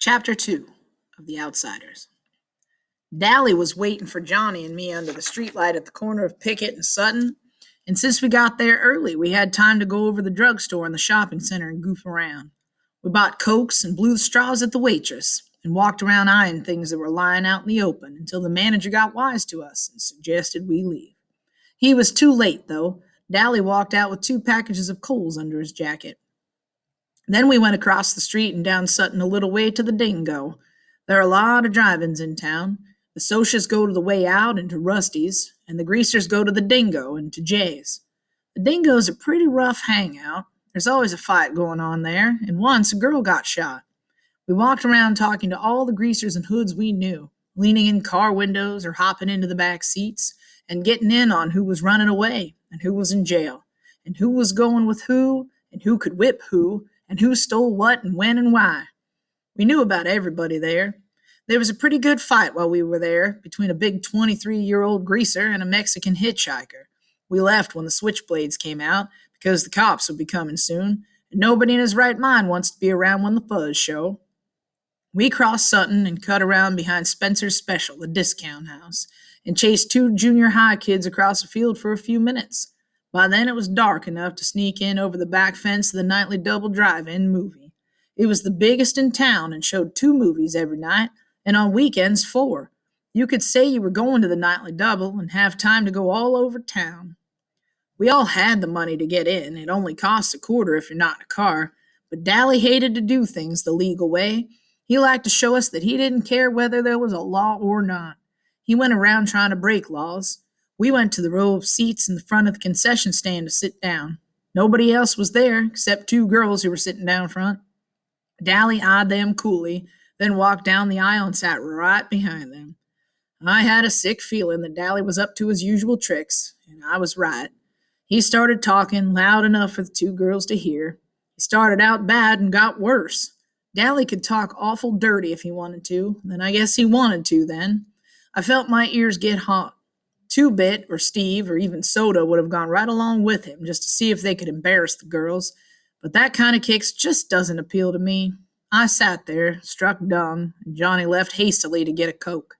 Chapter 2 of The Outsiders. Dally was waiting for Johnny and me under the streetlight at the corner of Pickett and Sutton, and since we got there early, we had time to go over the drugstore and the shopping center and goof around. We bought Cokes and blew straws at the waitress and walked around eyeing things that were lying out in the open until the manager got wise to us and suggested we leave. He was too late, though. Dally walked out with 2 packages of coals under his jacket. Then we went across the street and down Sutton a little way to the Dingo. There are a lot of drive-ins in town. The Socias go to the Way Out and to Rusty's, and the Greasers go to the Dingo and to Jay's. The Dingo's a pretty rough hangout. There's always a fight going on there, and once a girl got shot. We walked around talking to all the Greasers and hoods we knew, leaning in car windows or hopping into the back seats, and getting in on who was running away and who was in jail, and who was going with who, and who could whip who, and who stole what and when and why. We knew about everybody there. There was a pretty good fight while we were there between a big 23-year-old greaser and a Mexican hitchhiker. We left when the switchblades came out because the cops would be coming soon, and nobody in his right mind wants to be around when the fuzz show. We crossed Sutton and cut around behind Spencer's Special, the discount house, and chased 2 junior high kids across the field for a few minutes. By then it was dark enough to sneak in over the back fence of the nightly double drive-in movie. It was the biggest in town and showed 2 movies every night, and on weekends 4. You could say you were going to the nightly double and have time to go all over town. We all had the money to get in. It only costs a quarter if you're not in a car, but Dally hated to do things the legal way. He liked to show us that he didn't care whether there was a law or not. He went around trying to break laws. We went to the row of seats in the front of the concession stand to sit down. Nobody else was there except 2 girls who were sitting down front. Dally eyed them coolly, then walked down the aisle and sat right behind them. I had a sick feeling that Dally was up to his usual tricks, and I was right. He started talking loud enough for the 2 girls to hear. He started out bad and got worse. Dally could talk awful dirty if he wanted to, and I guess he wanted to then. I felt my ears get hot. 2-Bit or Steve or even Soda would have gone right along with him just to see if they could embarrass the girls, but that kind of kicks just doesn't appeal to me. I sat there, struck dumb, and Johnny left hastily to get a Coke.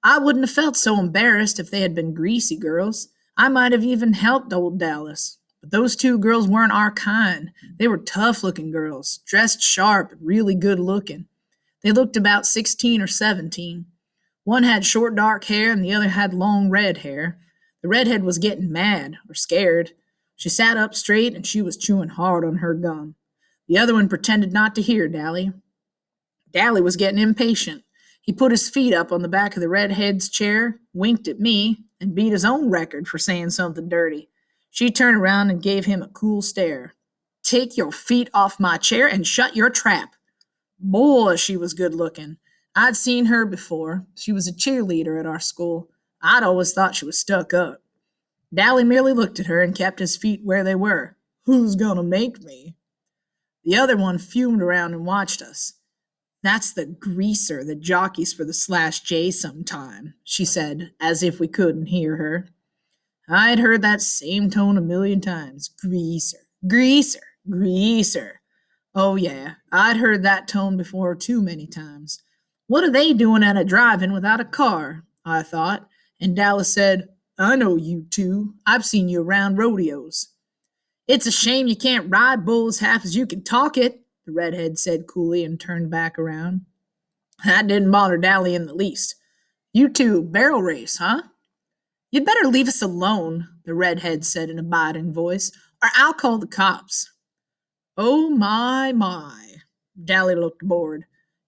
I wouldn't have felt so embarrassed if they had been greasy girls. I might have even helped old Dallas. But those 2 girls weren't our kind. They were tough-looking girls, dressed sharp and really good-looking. They looked about 16 or 17. One had short dark hair and the other had long red hair. The redhead was getting mad, or scared. She sat up straight and she was chewing hard on her gum. The other one pretended not to hear Dally. Dally was getting impatient. He put his feet up on the back of the redhead's chair, winked at me, and beat his own record for saying something dirty. She turned around and gave him a cool stare. "Take your feet off my chair and shut your trap." Boy, she was good looking. I'd seen her before. She was a cheerleader at our school. I'd always thought she was stuck up. Dally merely looked at her and kept his feet where they were. "Who's gonna make me?" The other one fumed around and watched us. "That's the greaser that jockeys for the Slash J sometime," she said, as if we couldn't hear her. I'd heard that same tone a million times. Greaser, greaser, greaser. Oh yeah, I'd heard that tone before too many times. What are they doing at a drive-in without a car? I thought, and Dallas said, "I know you 2. I've seen you around rodeos." "It's a shame you can't ride bulls half as you can talk it," the redhead said coolly and turned back around. That didn't bother Dally in the least. "You 2 barrel race, huh?" "You'd better leave us alone," the redhead said in a biting voice, "or I'll call the cops." "Oh my. Dally looked bored.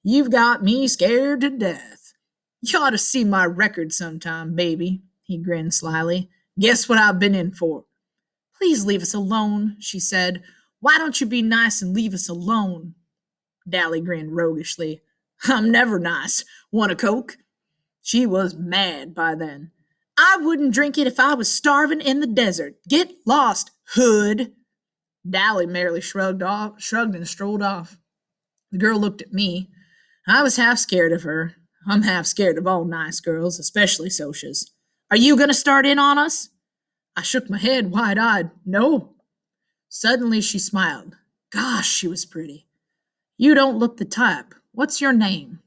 "You've got me scared to death." "You ought to see my record sometime, baby," he grinned slyly. "Guess what I've been in for?" "Please leave us alone," she said. "Why don't you be nice and leave us alone?" Dally grinned roguishly. "I'm never nice. Want a Coke?" She was mad by then. "I wouldn't drink it if I was starving in the desert. Get lost, hood." Dally merely shrugged and strolled off. The girl looked at me. I was half scared of her. I'm half scared of all nice girls, especially Socias. "Are you going to start in on us?" I shook my head, wide-eyed. "No." Suddenly she smiled. Gosh, she was pretty. "You don't look the type. What's your name?"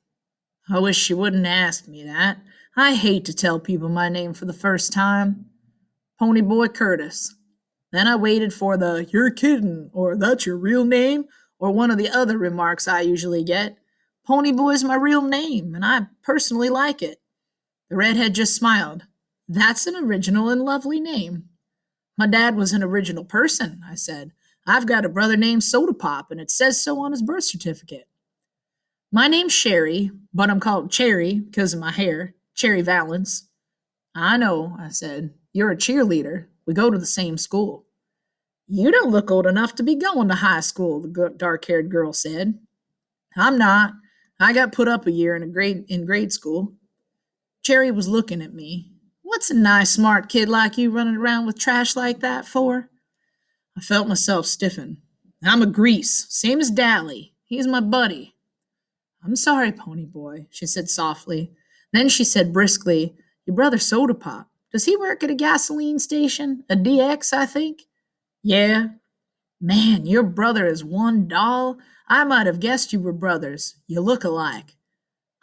I wish she wouldn't ask me that. I hate to tell people my name for the first time. Ponyboy Curtis. Then I waited for the "you're kidding" or "that's your real name" or one of the other remarks I usually get. Ponyboy's my real name, and I personally like it. The redhead just smiled. That's an original and lovely name. My dad was an original person, I said. I've got a brother named Soda Pop, and it says so on his birth certificate. My name's Sherry, but I'm called Cherry because of my hair. Cherry Valance. I know, I said. You're a cheerleader. We go to the same school. You don't look old enough to be going to high school, the dark haired girl said. I'm not. I got put up a year in grade school. Cherry was looking at me. What's a nice, smart kid like you running around with trash like that for? I felt myself stiffen. I'm a grease, same as Dally. He's my buddy. I'm sorry, Ponyboy, she said softly. Then she said briskly, Your brother Soda Pop. Does he work at a gasoline station? A DX, I think? Yeah. Man, your brother is one doll. I might have guessed you were brothers. You look alike.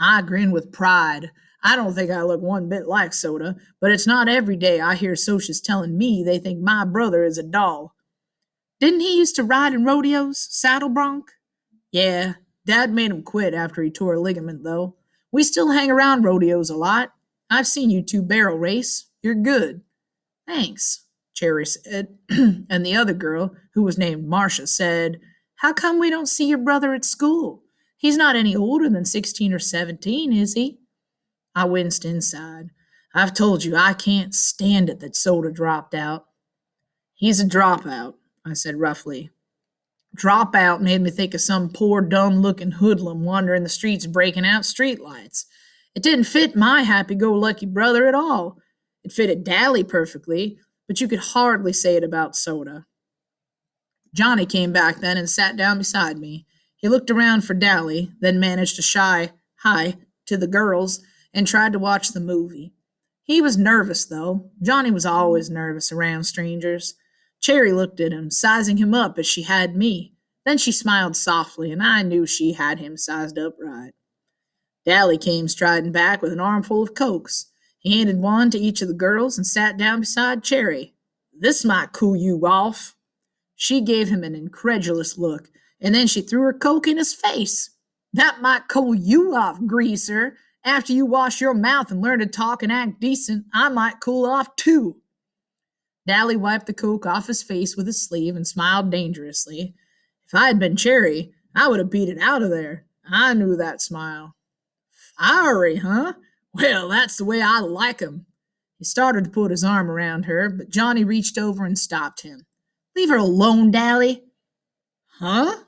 I grinned with pride. I don't think I look one bit like Soda, but it's not every day I hear socias telling me they think my brother is a doll. Didn't he used to ride in rodeos, saddle bronc? Yeah, Dad made him quit after he tore a ligament, though. We still hang around rodeos a lot. I've seen you two barrel race. You're good. Thanks, Cherry said. And the other girl, who was named Marcia, said, How come we don't see your brother at school? He's not any older than 16 or 17, is he? I winced inside. I've told you I can't stand it that Soda dropped out. He's a dropout, I said roughly. Dropout made me think of some poor, dumb-looking hoodlum wandering the streets breaking out streetlights. It didn't fit my happy-go-lucky brother at all. It fitted Dally perfectly, but you could hardly say it about Soda. Johnny came back then and sat down beside me. He looked around for Dally, then managed to shy hi to the girls and tried to watch the movie. He was nervous, though. Johnny was always nervous around strangers. Cherry looked at him, sizing him up as she had me. Then she smiled softly, and I knew she had him sized up right. Dally came striding back with an armful of Cokes. He handed one to each of the girls and sat down beside Cherry. This might cool you off. She gave him an incredulous look, and then she threw her Coke in his face. That might cool you off, greaser. After you wash your mouth and learn to talk and act decent, I might cool off too. Dally wiped the Coke off his face with his sleeve and smiled dangerously. If I had been Cherry, I would have beat it out of there. I knew that smile. Fiery, huh? Well, that's the way I like 'em. He started to put his arm around her, but Johnny reached over and stopped him. Leave her alone, Dally. Huh?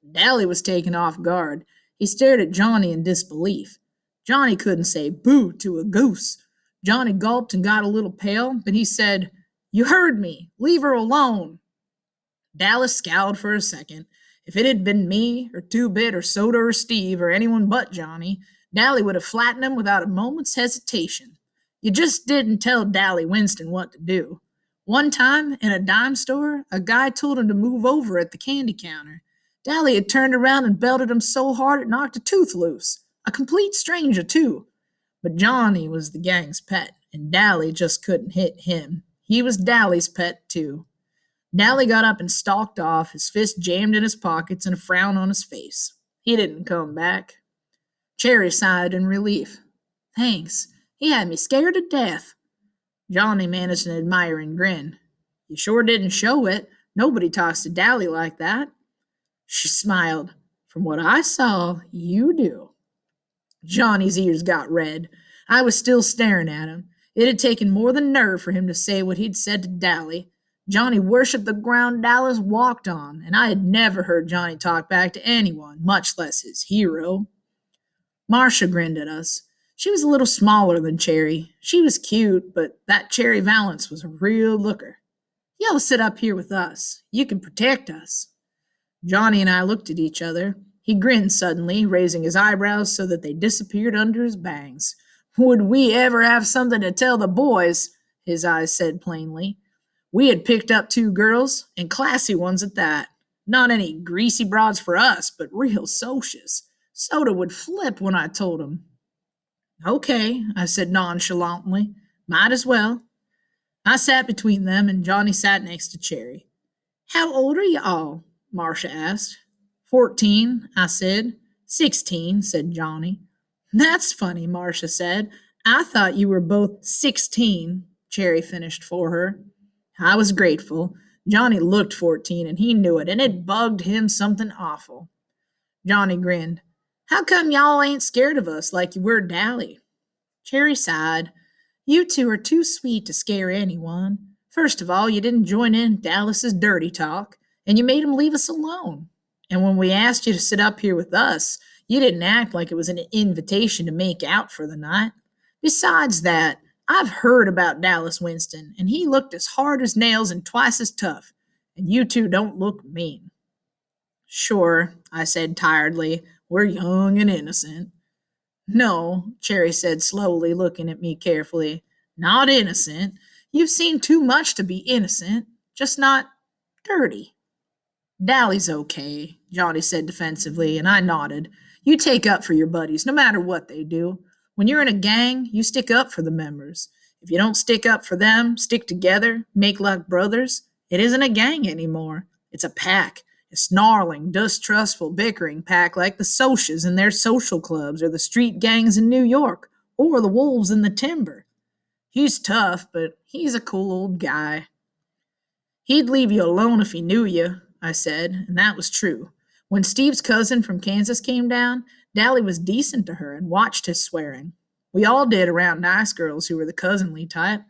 Dally was taken off guard. He stared at Johnny in disbelief. Johnny couldn't say boo to a goose. Johnny gulped and got a little pale, but he said, You heard me. Leave her alone. Dallas scowled for a second. If it had been me, or Two-Bit, or Soda, or Steve, or anyone but Johnny, Dally would have flattened him without a moment's hesitation. You just didn't tell Dally Winston what to do. One time, in a dime store, a guy told him to move over at the candy counter. Dally had turned around and belted him so hard it knocked a tooth loose. A complete stranger, too. But Johnny was the gang's pet, and Dally just couldn't hit him. He was Dally's pet, too. Dally got up and stalked off, his fist jammed in his pockets and a frown on his face. He didn't come back. Cherry sighed in relief. Thanks. He had me scared to death. Johnny managed an admiring grin. You sure didn't show it. Nobody talks to Dally like that. She smiled. From what I saw, you do. Johnny's ears got red. I was still staring at him. It had taken more than nerve for him to say what he'd said to Dally. Johnny worshipped the ground Dallas walked on, and I had never heard Johnny talk back to anyone, much less his hero. Marcia grinned at us. She was a little smaller than Cherry. She was cute, but that Cherry Valance was a real looker. You'll sit up here with us. You can protect us. Johnny and I looked at each other. He grinned suddenly, raising his eyebrows so that they disappeared under his bangs. Would we ever have something to tell the boys? His eyes said plainly. We had picked up 2 girls, and classy ones at that. Not any greasy broads for us, but real socias. Soda would flip when I told him. Okay, I said nonchalantly. Might as well. I sat between them, and Johnny sat next to Cherry. How old are you all? Marcia asked. 14, I said. 16, said Johnny. That's funny, Marcia said. I thought you were both 16, Cherry finished for her. I was grateful. Johnny looked 14, and he knew it, and it bugged him something awful. Johnny grinned. How come y'all ain't scared of us like you were Dally? Cherry sighed. You two are too sweet to scare anyone. First of all, you didn't join in Dallas's dirty talk, and you made him leave us alone. And when we asked you to sit up here with us, you didn't act like it was an invitation to make out for the night. Besides that, I've heard about Dallas Winston, and he looked as hard as nails and twice as tough, and you two don't look mean. Sure, I said tiredly. We're young and innocent. No, Cherry said slowly, looking at me carefully. Not innocent. You've seen too much to be innocent, just not dirty. Dally's okay, Johnny said defensively, and I nodded. You take up for your buddies, no matter what they do. When you're in a gang, you stick up for the members. If you don't stick up for them, stick together, make like brothers, it isn't a gang anymore. It's a pack. A snarling, distrustful, bickering pack like the Socias in their social clubs, or the street gangs in New York, or the wolves in the timber. He's tough, but he's a cool old guy. He'd leave you alone if he knew you, I said, and that was true. When Steve's cousin from Kansas came down, Dally was decent to her and watched his swearing. We all did around nice girls who were the cousinly type.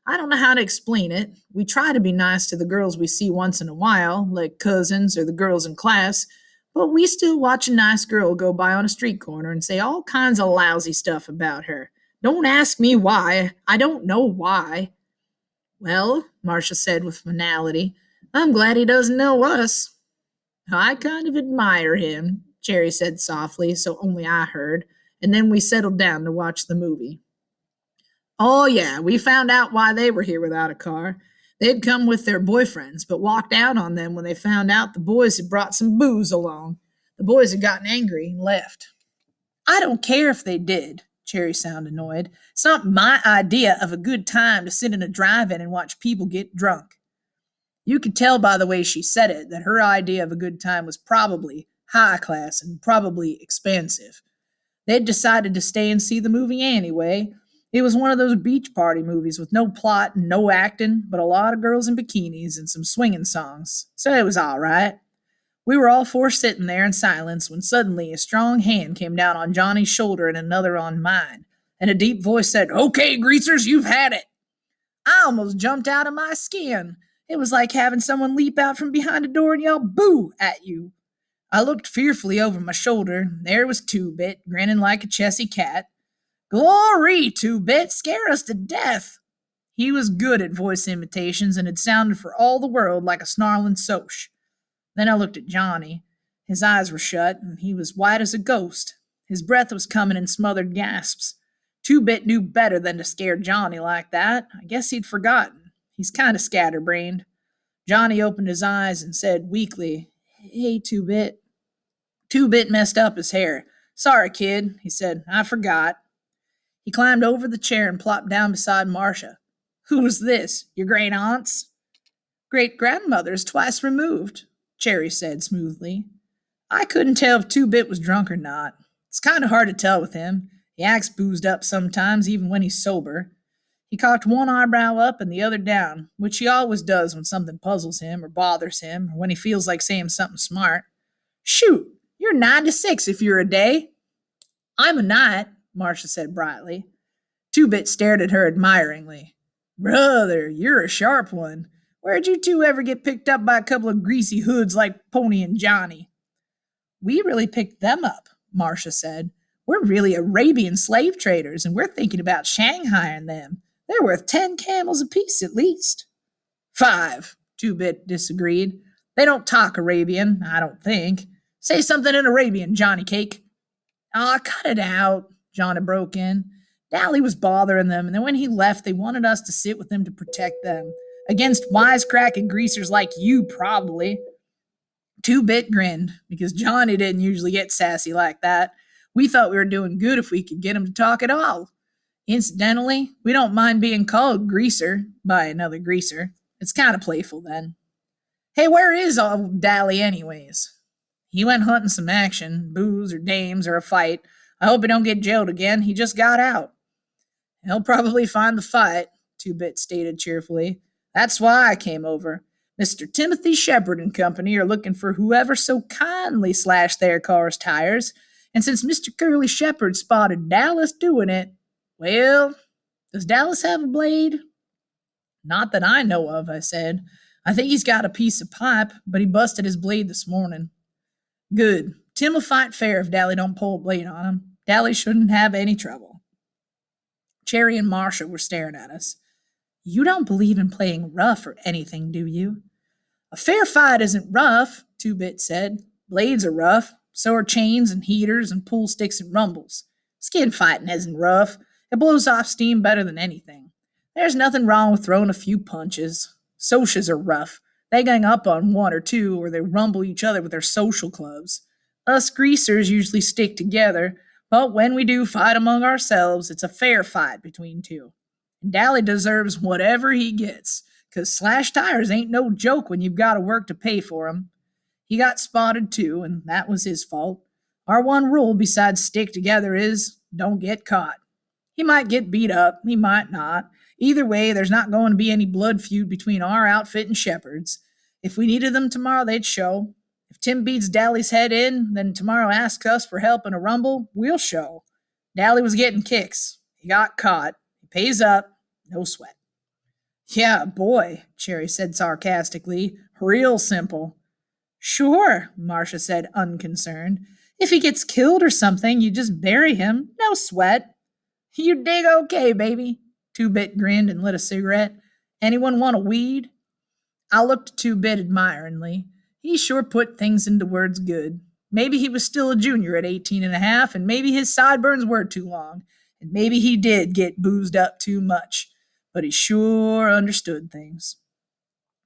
I don't know how to explain it. We try to be nice to the girls we see once in a while, like cousins or the girls in class, but we still watch a nice girl go by on a street corner and say all kinds of lousy stuff about her. Don't ask me why. I don't know why. Well, Marcia said with finality, I'm glad he doesn't know us. I kind of admire him, Cherry said softly, so only I heard, and then we settled down to watch the movie. Oh, yeah, we found out why they were here without a car. They'd come with their boyfriends, but walked out on them when they found out the boys had brought some booze along. The boys had gotten angry and left. I don't care if they did, Cherry sounded annoyed. It's not my idea of a good time to sit in a drive-in and watch people get drunk. You could tell by the way she said it that her idea of a good time was probably high class and probably expensive. They'd decided to stay and see the movie anyway. It was one of those beach party movies with no plot and no acting, but a lot of girls in bikinis and some swinging songs, so it was all right. We were all four sitting there in silence when suddenly a strong hand came down on Johnny's shoulder and another on mine, and a deep voice said, Okay, greasers, you've had it. I almost jumped out of my skin. It was like having someone leap out from behind a door and yell boo at you. I looked fearfully over my shoulder. There was Two-Bit, grinning like a chessy cat. Glory, Two-Bit, scare us to death. He was good at voice imitations and had sounded for all the world like a snarling Soch. Then I looked at Johnny. His eyes were shut, and he was white as a ghost. His breath was coming in smothered gasps. Two-Bit knew better than to scare Johnny like that. I guess he'd forgotten. He's kind of scatterbrained. Johnny opened his eyes and said weakly, Hey, Two-Bit. Two-Bit messed up his hair. Sorry, kid, he said. I forgot. He climbed over the chair and plopped down beside Marcia. Who's this? Your great-aunts? Great-grandmother's twice removed, Cherry said smoothly. I couldn't tell if Two-Bit was drunk or not. It's kind of hard to tell with him. He acts boozed up sometimes, even when he's sober. He cocked one eyebrow up and the other down, which he always does when something puzzles him or bothers him, or when he feels like saying something smart. Shoot, you're 9 to 6 if you're a day. I'm a night, Marcia said brightly. Two-Bit stared at her admiringly. Brother, you're a sharp one. Where'd you two ever get picked up by a couple of greasy hoods like Pony and Johnny? We really picked them up, Marcia said. We're really Arabian slave traders, and we're thinking about Shanghaiing them. They're worth 10 camels apiece at least. 5, Two-Bit disagreed. They don't talk Arabian, I don't think. Say something in Arabian, Johnny Cake. Aw, cut it out, Johnny broke in. Dally was bothering them, and then when he left, they wanted us to sit with him to protect them. Against wisecracking greasers like you, probably. Two-Bit grinned, because Johnny didn't usually get sassy like that. We thought we were doing good if we could get him to talk at all. Incidentally, we don't mind being called Greaser by another greaser. It's kind of playful then. Hey, where is old Dally anyways? He went hunting some action, booze or dames or a fight. I hope he don't get jailed again. He just got out. He'll probably find the fight, Two Bit stated cheerfully. That's why I came over. Mr. Timothy Shepard and Company are looking for whoever so kindly slashed their car's tires, and since Mr. Curly Shepard spotted Dallas doing it, well, does Dallas have a blade? Not that I know of, I said. I think he's got a piece of pipe, but he busted his blade this morning. Good. Tim will fight fair if Dally don't pull a blade on him. Dally shouldn't have any trouble. Cherry and Marcia were staring at us. You don't believe in playing rough or anything, do you? A fair fight isn't rough, Two Bit said. Blades are rough. So are chains and heaters and pool sticks and rumbles. Skin fighting isn't rough. It blows off steam better than anything. There's nothing wrong with throwing a few punches. Socias are rough. They gang up on one or two, or they rumble each other with their social clubs. Us greasers usually stick together, but when we do fight among ourselves, it's a fair fight between two. And Dally deserves whatever he gets, 'cause slashed tires ain't no joke when you've got to work to pay for 'em. He got spotted too, and that was his fault. Our one rule besides stick together is don't get caught. He might get beat up, he might not. Either way, there's not going to be any blood feud between our outfit and Shepard's. If we needed them tomorrow, they'd show. If Tim beats Dally's head in, then tomorrow asks us for help in a rumble, we'll show. Dally was getting kicks. He got caught. He pays up. No sweat. Yeah, boy, Cherry said sarcastically. Real simple. Sure, Marcia said unconcerned. If he gets killed or something, you just bury him. No sweat. You dig okay, baby. Two Bit grinned and lit a cigarette. Anyone want a weed? I looked at Two Bit admiringly. He sure put things into words good. Maybe he was still a junior at 18 and a half, and maybe his sideburns were too long, and maybe he did get boozed up too much, but he sure understood things.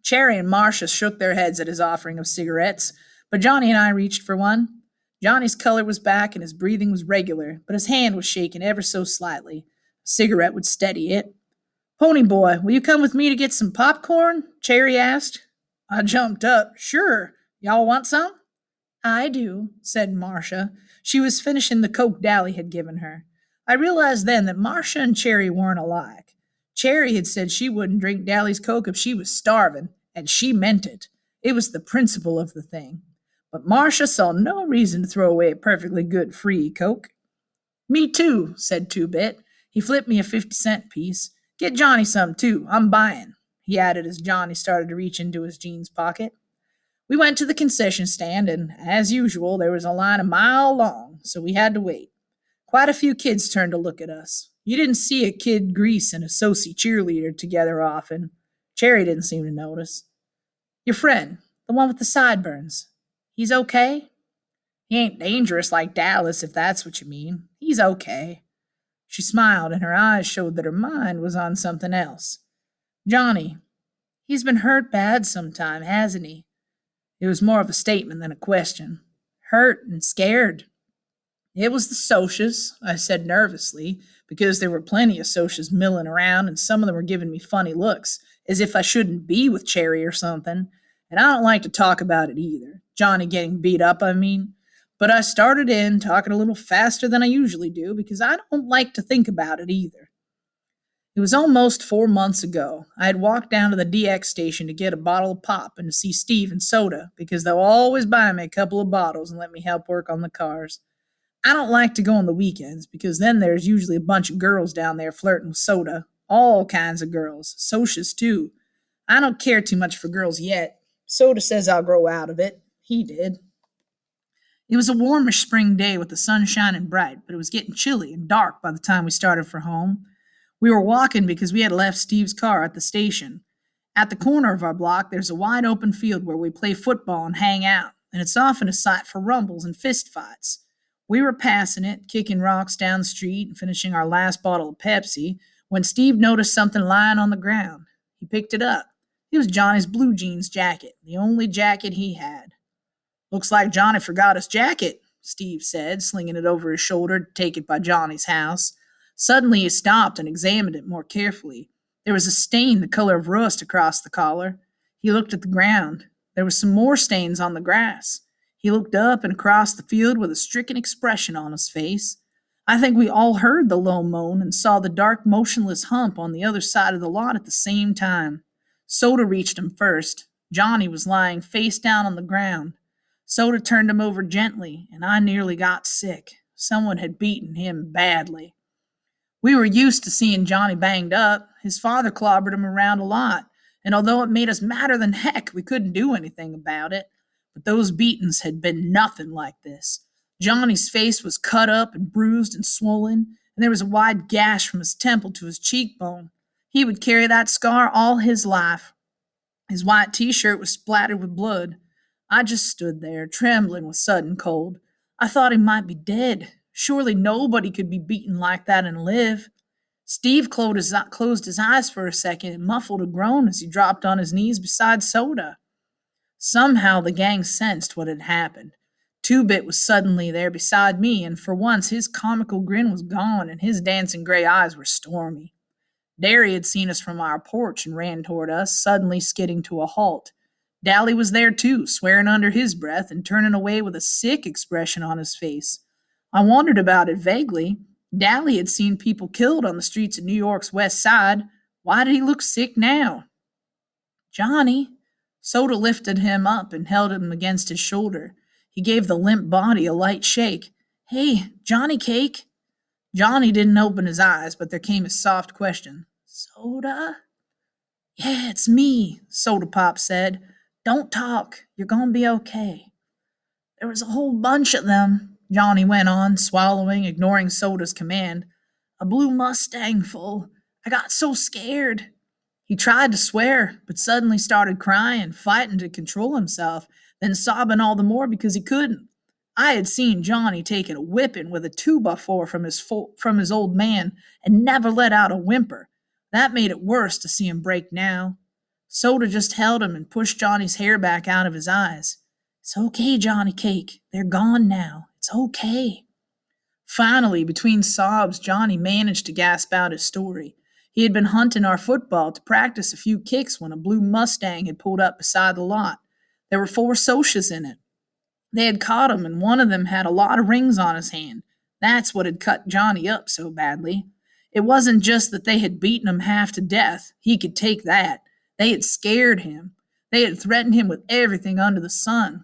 Cherry and Marcia shook their heads at his offering of cigarettes, but Johnny and I reached for one. Johnny's color was back and his breathing was regular, but his hand was shaking ever so slightly. A cigarette would steady it. Pony Boy, will you come with me to get some popcorn? Cherry asked. I jumped up. Sure. Y'all want some? I do, said Marcia. She was finishing the Coke Dally had given her. I realized then that Marcia and Cherry weren't alike. Cherry had said she wouldn't drink Dally's Coke if she was starving, and she meant it. It was the principle of the thing. But Marcia saw no reason to throw away a perfectly good free Coke. Me too, said Two Bit. He flipped me a 50-cent piece. Get Johnny some too. I'm buying, he added as Johnny started to reach into his jeans pocket. We went to the concession stand, and as usual, there was a line a mile long, so we had to wait. Quite a few kids turned to look at us. You didn't see a Kid Grease and a Sosie cheerleader together often. Cherry didn't seem to notice. Your friend, the one with the sideburns, he's okay? He ain't dangerous like Dallas, if that's what you mean. He's okay. She smiled, and her eyes showed that her mind was on something else. Johnny, he's been hurt bad sometime, hasn't he? It was more of a statement than a question. Hurt and scared. It was the Socias, I said nervously, because there were plenty of Socias milling around, and some of them were giving me funny looks, as if I shouldn't be with Cherry or something, and I don't like to talk about it either. Johnny getting beat up, I mean. But I started in, talking a little faster than I usually do, because I don't like to think about it either. It was almost 4 months ago. I had walked down to the DX station to get a bottle of pop and to see Steve and Soda, because they'll always buy me a couple of bottles and let me help work on the cars. I don't like to go on the weekends, because then there's usually a bunch of girls down there flirting with Soda. All kinds of girls. Socias, too. I don't care too much for girls yet. Soda says I'll grow out of it. He did. It was a warmish spring day with the sun shining bright, but it was getting chilly and dark by the time we started for home. We were walking because we had left Steve's car at the station. At the corner of our block, there's a wide open field where we play football and hang out, and it's often a site for rumbles and fist fights. We were passing it, kicking rocks down the street and finishing our last bottle of Pepsi, when Steve noticed something lying on the ground. He picked it up. It was Johnny's blue jeans jacket, the only jacket he had. Looks like Johnny forgot his jacket, Steve said, slinging it over his shoulder to take it by Johnny's house. Suddenly he stopped and examined it more carefully. There was a stain the color of rust across the collar. He looked at the ground. There were some more stains on the grass. He looked up and across the field with a stricken expression on his face. I think we all heard the low moan and saw the dark, motionless hump on the other side of the lot at the same time. Soda reached him first. Johnny was lying face down on the ground. Soda turned him over gently, and I nearly got sick. Someone had beaten him badly. We were used to seeing Johnny banged up. His father clobbered him around a lot, and although it made us madder than heck, we couldn't do anything about it. But those beatings had been nothing like this. Johnny's face was cut up and bruised and swollen, and there was a wide gash from his temple to his cheekbone. He would carry that scar all his life. His white t-shirt was splattered with blood. I just stood there, trembling with sudden cold. I thought he might be dead. Surely nobody could be beaten like that and live. Steve closed his eyes for a second and muffled a groan as he dropped on his knees beside Soda. Somehow the gang sensed what had happened. Two-Bit was suddenly there beside me, and for once his comical grin was gone and his dancing gray eyes were stormy. Derry had seen us from our porch and ran toward us, suddenly skidding to a halt. Dally was there too, swearing under his breath and turning away with a sick expression on his face. I wondered about it vaguely. Dally had seen people killed on the streets of New York's west side. Why did he look sick now? Johnny. Soda lifted him up and held him against his shoulder. He gave the limp body a light shake. Hey, Johnny Cake. Johnny didn't open his eyes, but there came a soft question. Soda? Yeah, it's me, Soda Pop said. Don't talk. You're going to be okay. There was a whole bunch of them, Johnny went on, swallowing, ignoring Soda's command. A blue Mustang full. I got so scared. He tried to swear, but suddenly started crying, fighting to control himself, then sobbing all the more because he couldn't. I had seen Johnny taking a whipping with a 2x4 from his old man and never let out a whimper. That made it worse to see him break now. Soda just held him and pushed Johnny's hair back out of his eyes. It's okay, Johnny Cake. They're gone now. It's okay. Finally, between sobs, Johnny managed to gasp out his story. He had been hunting our football to practice a few kicks when a blue Mustang had pulled up beside the lot. There were 4 Socs in it. They had caught him, and one of them had a lot of rings on his hand. That's what had cut Johnny up so badly. It wasn't just that they had beaten him half to death. He could take that. They had scared him. They had threatened him with everything under the sun.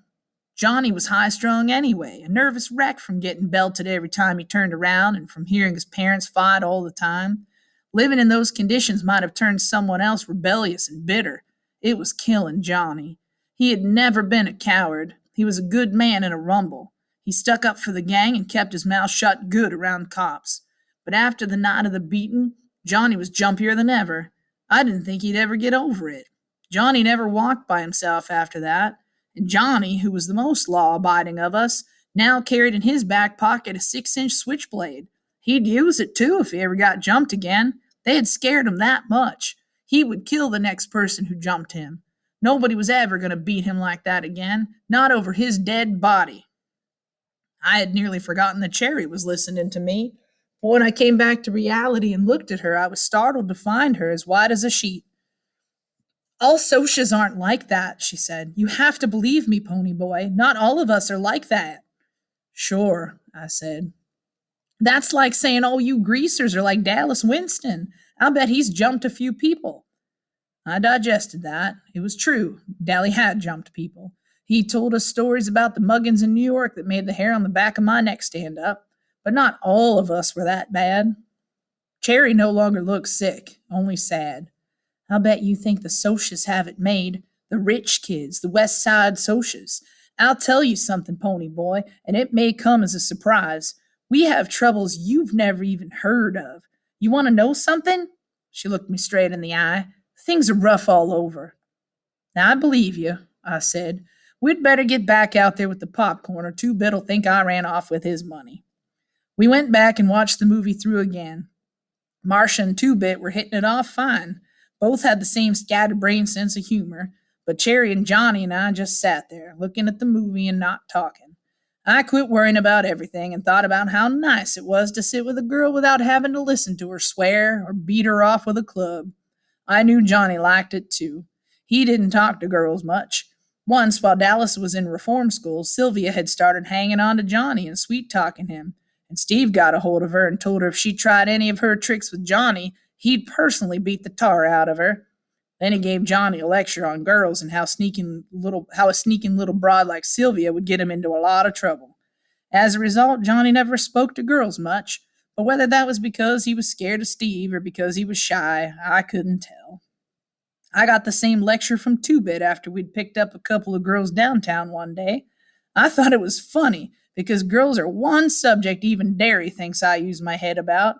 Johnny was high-strung anyway, a nervous wreck from getting belted every time he turned around and from hearing his parents fight all the time. Living in those conditions might have turned someone else rebellious and bitter. It was killing Johnny. He had never been a coward. He was a good man in a rumble. He stuck up for the gang and kept his mouth shut good around cops. But after the night of the beating, Johnny was jumpier than ever. I didn't think he'd ever get over it. Johnny never walked by himself after that. And Johnny, who was the most law-abiding of us, now carried in his back pocket a 6-inch switchblade. He'd use it, too, if he ever got jumped again. They had scared him that much. He would kill the next person who jumped him. Nobody was ever going to beat him like that again, not over his dead body. I had nearly forgotten that Cherry was listening to me. But when I came back to reality and looked at her, I was startled to find her as white as a sheet. All Socs aren't like that, she said. You have to believe me, Pony Boy. Not all of us are like that. Sure, I said. That's like saying all you greasers are like Dallas Winston. I'll bet he's jumped a few people. I digested that. It was true. Dally had jumped people. He told us stories about the muggings in New York that made the hair on the back of my neck stand up. But not all of us were that bad. Cherry no longer looked sick, only sad. I'll bet you think the Socs have it made. The rich kids, the West Side Socs. I'll tell you something, Pony Boy, and it may come as a surprise. We have troubles you've never even heard of. You want to know something? She looked me straight in the eye. Things are rough all over. Now, I believe you, I said. We'd better get back out there with the popcorn or Two-Bit'll think I ran off with his money. We went back and watched the movie through again. Marcia and Two-Bit were hitting it off fine. Both had the same scatterbrained sense of humor, but Cherry and Johnny and I just sat there, looking at the movie and not talking. I quit worrying about everything and thought about how nice it was to sit with a girl without having to listen to her swear or beat her off with a club. I knew Johnny liked it too. He didn't talk to girls much. Once, while Dallas was in reform school, Sylvia had started hanging on to Johnny and sweet talking him, and Steve got a hold of her and told her if she tried any of her tricks with Johnny, he'd personally beat the tar out of her. Then he gave Johnny a lecture on girls and how a sneaking little broad like Sylvia would get him into a lot of trouble. As a result, Johnny never spoke to girls much, but whether that was because he was scared of Steve or because he was shy, I couldn't tell. I got the same lecture from Two Bit after we'd picked up a couple of girls downtown one day. I thought it was funny because girls are one subject even Derry thinks I use my head about,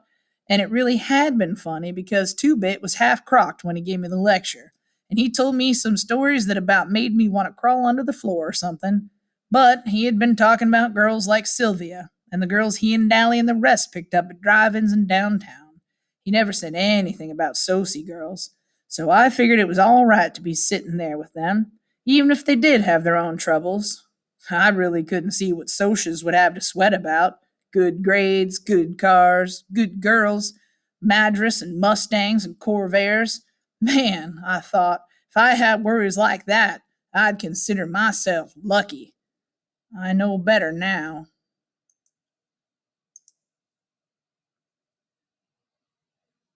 and it really had been funny because Two Bit was half crocked when he gave me the lecture, and he told me some stories that about made me want to crawl under the floor or something. But he had been talking about girls like Sylvia, and the girls he and Dally and the rest picked up at drive-ins in downtown. He never said anything about Socy girls, so I figured it was all right to be sitting there with them, even if they did have their own troubles. I really couldn't see what Socias would have to sweat about. Good grades, good cars, good girls, Madras and Mustangs and Corvairs. Man, I thought, if I had worries like that, I'd consider myself lucky. I know better now.